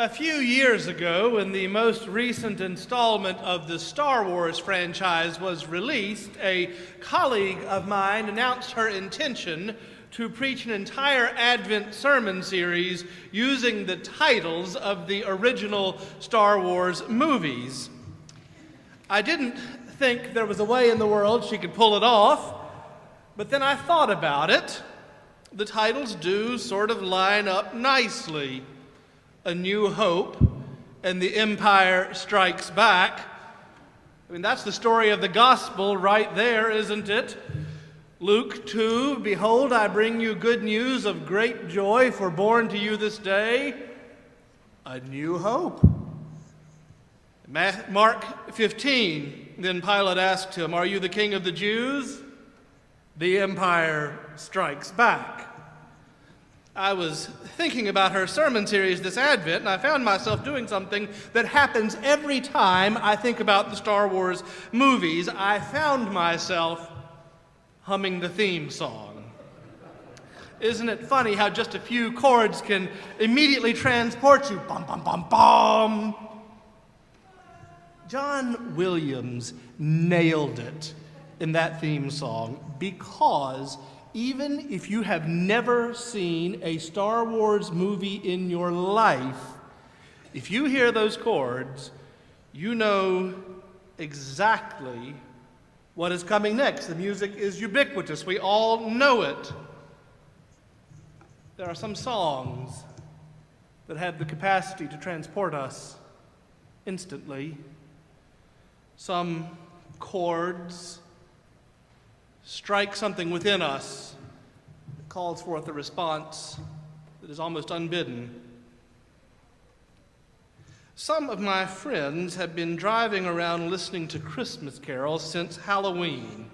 A few years ago, when the most recent installment of the Star Wars franchise was released, a colleague of mine announced her intention to preach an entire Advent sermon series using the titles of the original Star Wars movies. I didn't think there was a way in the world she could pull it off, but then I thought about it. The titles do sort of line up nicely. A New Hope and The Empire Strikes Back. I mean, that's the story of the gospel right there, isn't it? Luke 2, behold, I bring you good news of great joy, for born to you this day a new hope. Mark 15, then Pilate asked him, are you the king of the Jews? The Empire Strikes Back. I was thinking about her sermon series this Advent, and I found myself doing something that happens every time I think about the Star Wars movies. I found myself humming the theme song. Isn't it funny how just a few chords can immediately transport you? Bum, bum, bum, bum. John Williams nailed it in that theme song because even if you have never seen a Star Wars movie in your life, if you hear those chords, you know exactly what is coming next. The music is ubiquitous. We all know it. There are some songs that have the capacity to transport us instantly. Some chords strike something within us that calls forth a response that is almost unbidden. Some of my friends have been driving around listening to Christmas carols since Halloween.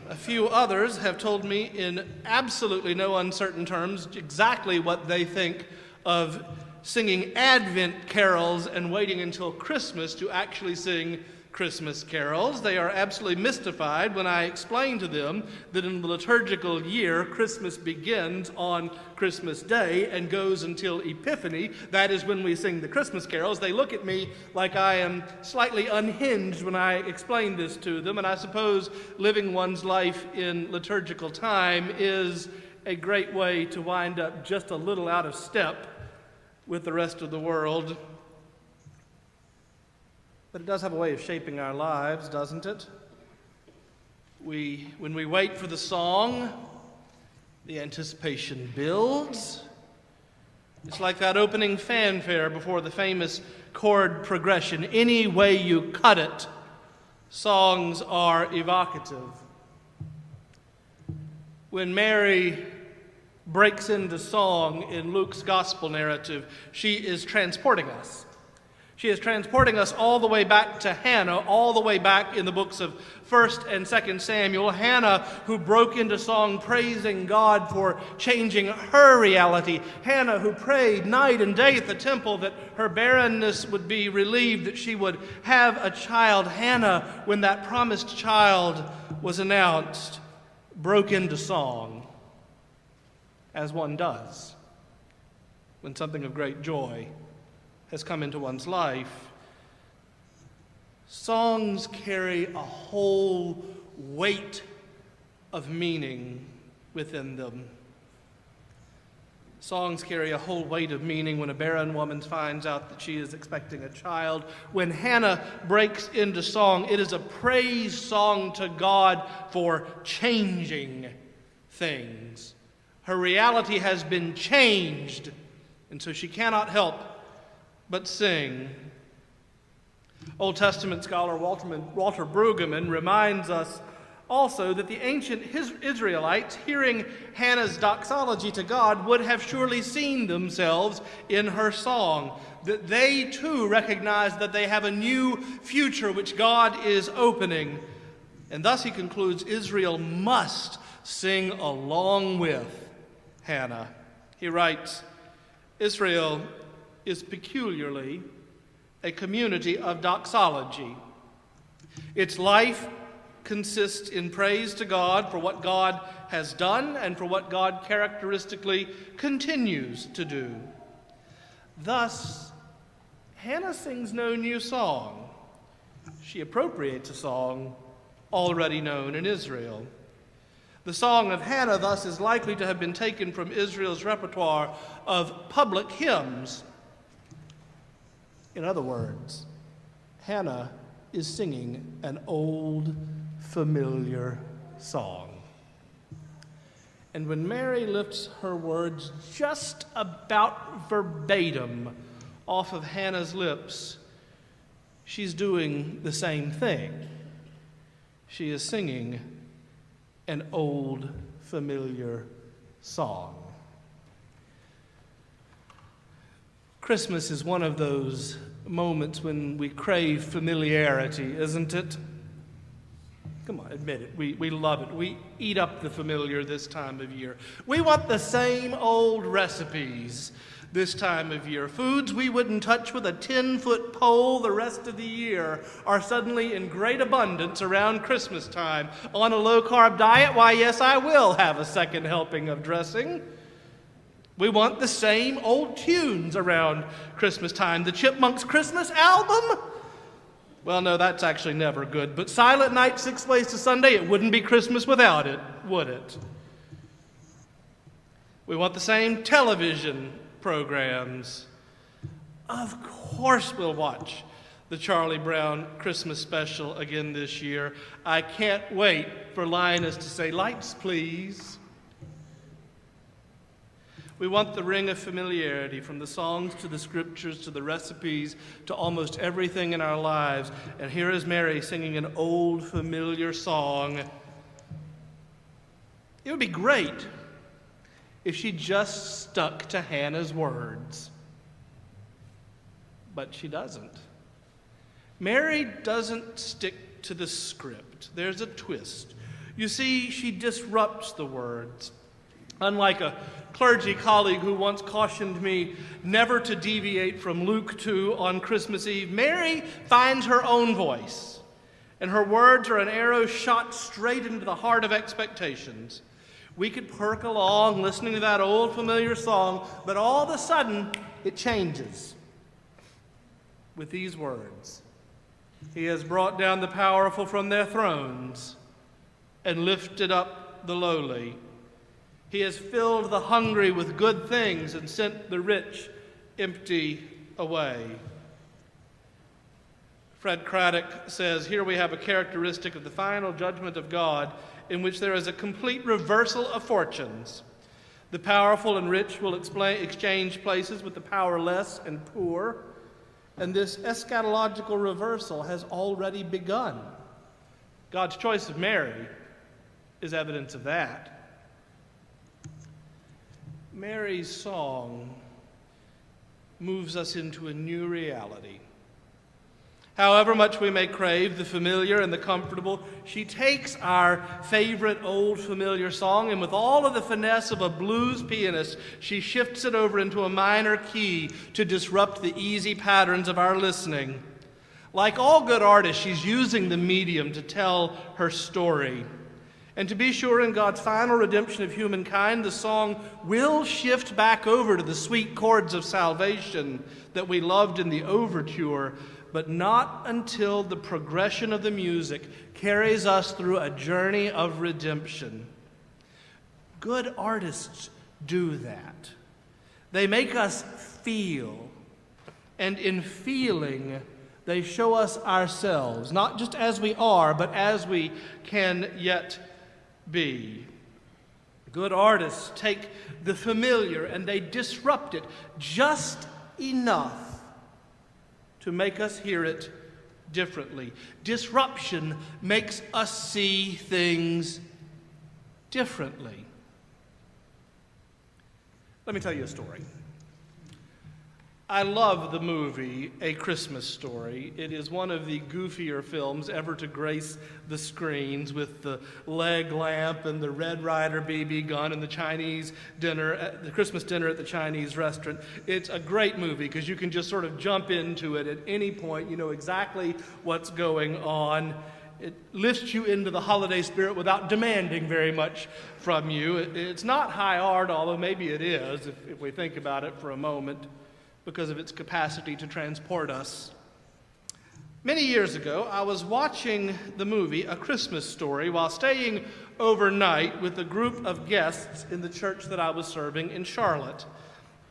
A few others have told me in absolutely no uncertain terms exactly what they think of singing Advent carols and waiting until Christmas to actually sing Christmas carols. They are absolutely mystified when I explain to them that in the liturgical year, Christmas begins on Christmas Day and goes until Epiphany. That is when we sing the Christmas carols. They look at me like I am slightly unhinged when I explain this to them, and I suppose living one's life in liturgical time is a great way to wind up just a little out of step with the rest of the world. But it does have a way of shaping our lives, doesn't it? When we wait for the song, the anticipation builds. It's like that opening fanfare before the famous chord progression. Any way you cut it, songs are evocative. When Mary breaks into song in Luke's gospel narrative, she is transporting us. She is transporting us all the way back to Hannah, all the way back in the books of 1st and 2nd Samuel. Hannah, who broke into song praising God for changing her reality. Hannah, who prayed night and day at the temple that her barrenness would be relieved, that she would have a child. Hannah, when that promised child was announced, broke into song, as one does when something of great joy has come into one's life. Songs carry a whole weight of meaning within them. Songs carry a whole weight of meaning when a barren woman finds out that she is expecting a child. When Hannah breaks into song, it is a praise song to God for changing things. Her reality has been changed, and so she cannot help but sing. Old Testament scholar Walter Brueggemann reminds us also that the ancient Israelites, hearing Hannah's doxology to God, would have surely seen themselves in her song, that they too recognize that they have a new future which God is opening. And thus he concludes, Israel must sing along with Hannah. He writes, Israel is peculiarly a community of doxology. Its life consists in praise to God for what God has done and for what God characteristically continues to do. Thus, Hannah sings no new song. She appropriates a song already known in Israel. The Song of Hannah, thus, is likely to have been taken from Israel's repertoire of public hymns. In other words, Hannah is singing an old, familiar song. And when Mary lifts her words just about verbatim off of Hannah's lips, she's doing the same thing. She is singing an old, familiar song. Christmas is one of those moments when we crave familiarity, isn't it? Come on, admit it. We love it. We eat up the familiar this time of year. We want the same old recipes this time of year. Foods we wouldn't touch with a 10-foot pole the rest of the year are suddenly in great abundance around Christmas time. On a low-carb diet, why, yes, I will have a second helping of dressing. We want the same old tunes around Christmas time. The Chipmunks' Christmas album? Well, no, that's actually never good. But Silent Night, Six Ways to Sunday, it wouldn't be Christmas without it, would it? We want the same television programs. Of course we'll watch the Charlie Brown Christmas special again this year. I can't wait for Linus to say, "Lights, please." We want the ring of familiarity, from the songs to the scriptures to the recipes to almost everything in our lives. And here is Mary singing an old familiar song. It would be great if she just stuck to Hannah's words. But she doesn't. Mary doesn't stick to the script. There's a twist. You see, she disrupts the words. Unlike a clergy colleague who once cautioned me never to deviate from Luke 2 on Christmas Eve, Mary finds her own voice, and her words are an arrow shot straight into the heart of expectations. We could perk along listening to that old familiar song, but all of a sudden it changes with these words. He has brought down the powerful from their thrones and lifted up the lowly. He has filled the hungry with good things and sent the rich empty away. Fred Craddock says, here we have a characteristic of the final judgment of God in which there is a complete reversal of fortunes. The powerful and rich will exchange places with the powerless and poor, and this eschatological reversal has already begun. God's choice of Mary is evidence of that. Mary's song moves us into a new reality. However much we may crave the familiar and the comfortable, she takes our favorite old familiar song, and with all of the finesse of a blues pianist, she shifts it over into a minor key to disrupt the easy patterns of our listening. Like all good artists, she's using the medium to tell her story. And to be sure, in God's final redemption of humankind, the song will shift back over to the sweet chords of salvation that we loved in the overture, but not until the progression of the music carries us through a journey of redemption. Good artists do that. They make us feel, and in feeling, they show us ourselves, not just as we are, but as we can yet be. Good artists take the familiar and they disrupt it just enough to make us hear it differently. Disruption makes us see things differently. Let me tell you a story. I love the movie A Christmas Story. It is one of the goofier films ever to grace the screens, with the leg lamp and the Red Ryder BB gun and the Chinese dinner, the Christmas dinner at the Chinese restaurant. It's a great movie because you can just sort of jump into it at any point. You know exactly what's going on. It lifts you into the holiday spirit without demanding very much from you. It's not high art, although maybe it is if we think about it for a moment. because of its capacity to transport us. Many years ago, I was watching the movie A Christmas Story while staying overnight with a group of guests in the church that I was serving in Charlotte.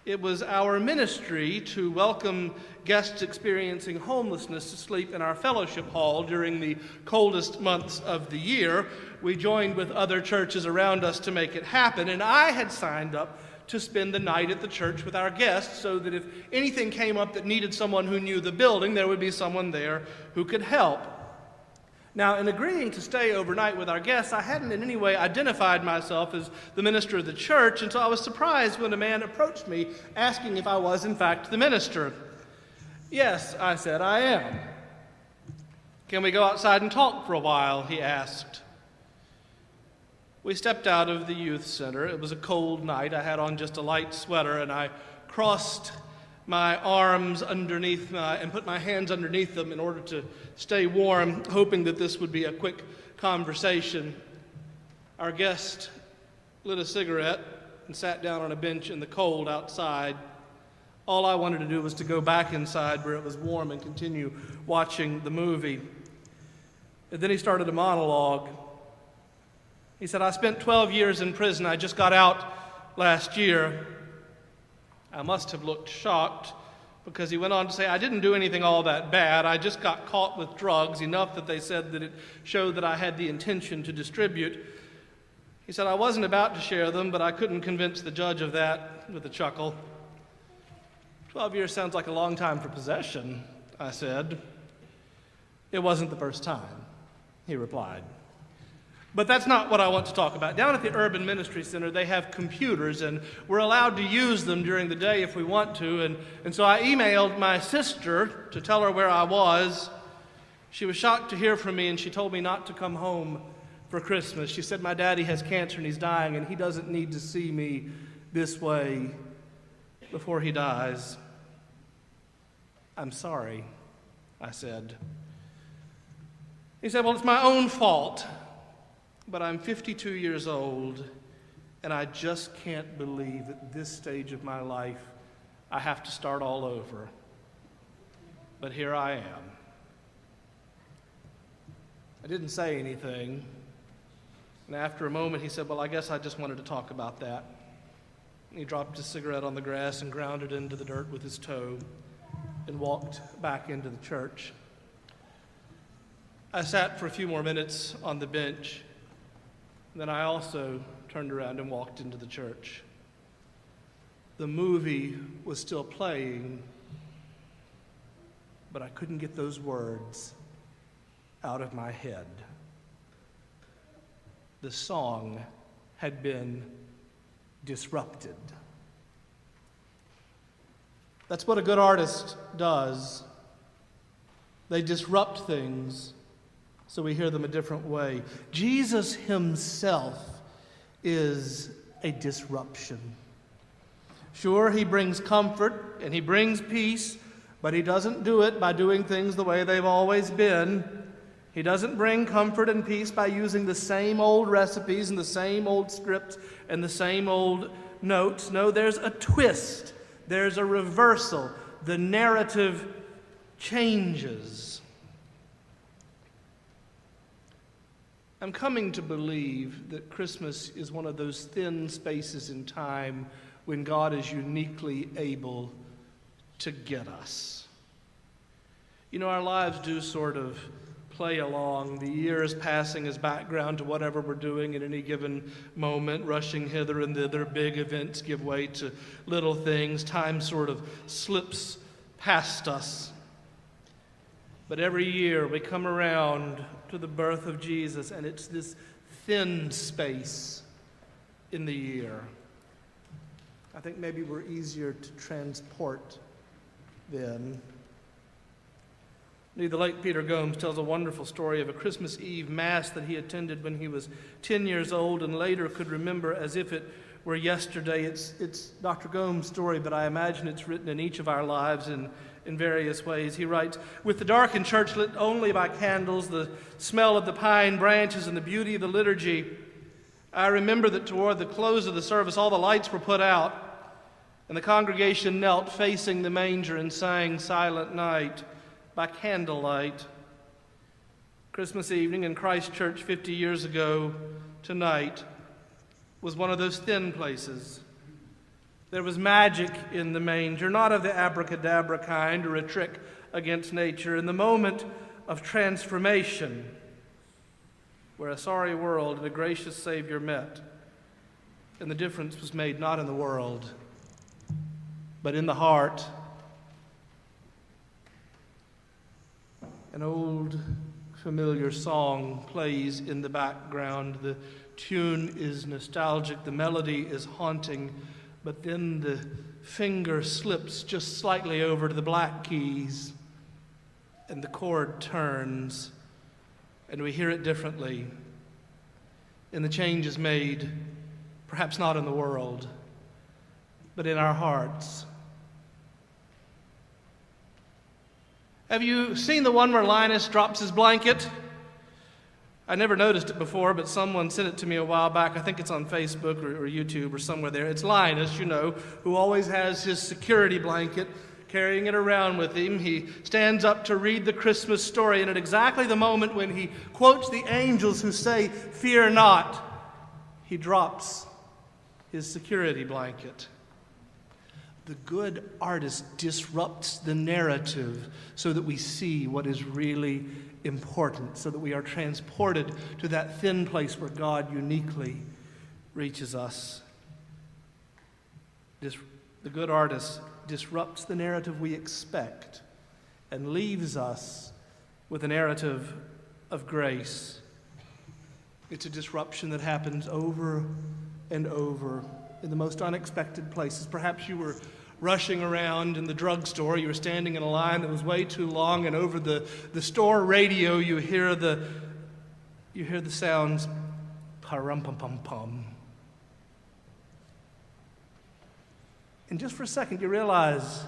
It was our ministry to welcome guests experiencing homelessness to sleep in our fellowship hall during the coldest months of the year. We joined with other churches around us to make it happen, and I had signed up to spend the night at the church with our guests so that if anything came up that needed someone who knew the building, there would be someone there who could help. Now, in agreeing to stay overnight with our guests, I hadn't in any way identified myself as the minister of the church, and so I was surprised when a man approached me asking if I was, in fact, the minister. "Yes," I said, "I am." "Can we go outside and talk for a while?" he asked. We stepped out of the youth center. It was a cold night. I had on just a light sweater, and I crossed my arms underneath and put my hands underneath them in order to stay warm, hoping that this would be a quick conversation. Our guest lit a cigarette and sat down on a bench in the cold outside. All I wanted to do was to go back inside where it was warm and continue watching the movie. And then he started a monologue. He said, "I spent 12 years in prison. I just got out last year." I must have looked shocked because he went on to say, "I didn't do anything all that bad. I just got caught with drugs, enough that they said that it showed that I had the intention to distribute." He said, "I wasn't about to share them, but I couldn't convince the judge of that," with a chuckle. 12 years sounds like a long time for possession," I said. "It wasn't the first time," he replied. But that's not what I want to talk about. Down at the Urban Ministry Center, they have computers, and we're allowed to use them during the day if we want to. And so I emailed my sister to tell her where I was. She was shocked to hear from me, and she told me not to come home for Christmas. She said, "My daddy has cancer and he's dying, and he doesn't need to see me this way before he dies." "I'm sorry," I said. He said, "Well, it's my own fault. But I'm 52 years old, and I just can't believe at this stage of my life I have to start all over. But here I am." I didn't say anything, and after a moment he said, "Well, I guess I just wanted to talk about that." He dropped his cigarette on the grass and ground it into the dirt with his toe and walked back into the church. I sat for a few more minutes on the bench. Then I also turned around and walked into the church. The movie was still playing, but I couldn't get those words out of my head. The song had been disrupted. That's what a good artist does. They disrupt things so we hear them a different way. Jesus himself is a disruption. Sure, he brings comfort and he brings peace, but he doesn't do it by doing things the way they've always been. He doesn't bring comfort and peace by using the same old recipes and the same old scripts and the same old notes. No, there's a twist. There's a reversal. The narrative changes. I'm coming to believe that Christmas is one of those thin spaces in time when God is uniquely able to get us. You know, our lives do sort of play along, the years passing as background to whatever we're doing at any given moment, rushing hither and thither. Big events give way to little things. Time sort of slips past us. But every year we come around to the birth of Jesus, and it's this thin space in the year. I think maybe we're easier to transport then. The late Peter Gomes tells a wonderful story of a Christmas Eve Mass that he attended when he was 10 years old and later could remember as if it were yesterday. It's Dr. Gomes' story, but I imagine it's written in each of our lives in various ways. He writes, "With the darkened church lit only by candles, the smell of the pine branches, and the beauty of the liturgy, I remember that toward the close of the service all the lights were put out, And the congregation knelt facing the manger and sang Silent Night by candlelight. Christmas evening in Christ Church 50 years ago tonight was one of those thin places. There was magic in the manger, not of the abracadabra kind or a trick against nature, in the moment of transformation where a sorry world and a gracious Savior met. And the difference was made not in the world, but in the heart. An old familiar song plays in the background. The tune is nostalgic, the melody is haunting, but then the finger slips just slightly over to the black keys, and the chord turns, and we hear it differently. And the change is made, perhaps not in the world, but in our hearts. Have you seen the one where Linus drops his blanket? I never noticed it before, but someone sent it to me a while back. I think it's on Facebook or YouTube or somewhere there. It's Linus, you know, who always has his security blanket, carrying it around with him. He stands up to read the Christmas story, and at exactly the moment when he quotes the angels who say, "Fear not," he drops his security blanket. The good artist disrupts the narrative so that we see what is really important, so that we are transported to that thin place where God uniquely reaches us. The good artist disrupts the narrative we expect and leaves us with a narrative of grace. It's a disruption that happens over and over in the most unexpected places. Perhaps you were rushing around in the drugstore. You were standing in a line that was way too long, and over the store radio you hear the sounds pa-rum-pum-pum-pum. And just for a second you realize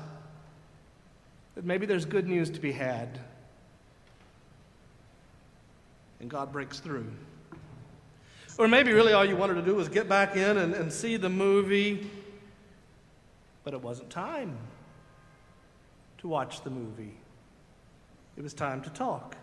that maybe there's good news to be had. And God breaks through. Or maybe really all you wanted to do was get back in and see the movie, but it wasn't time to watch the movie. It was time to talk.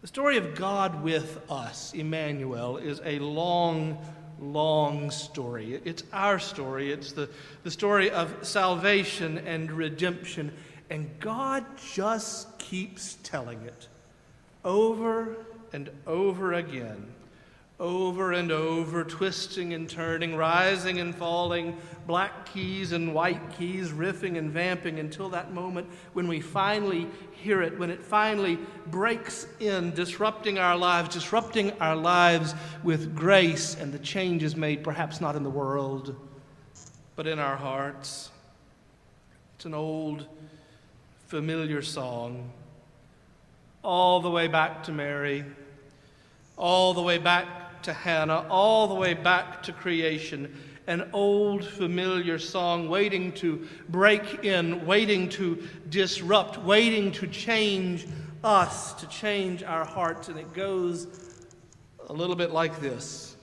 The story of God with us, Emmanuel, is a long, long story. It's our story. It's the story of salvation and redemption. And God just keeps telling it over and over again. Over and over, twisting and turning, rising and falling, black keys and white keys, riffing and vamping until that moment when we finally hear it, when it finally breaks in, disrupting our lives with grace, and the change is made perhaps not in the world, but in our hearts. It's an old, familiar song, all the way back to Mary, all the way back to Hannah, all the way back to creation. An old familiar song waiting to break in, waiting to disrupt, waiting to change us, to change our hearts. And it goes a little bit like this.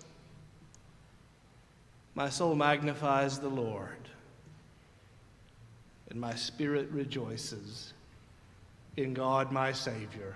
My soul magnifies the Lord, and my spirit rejoices in God my Savior.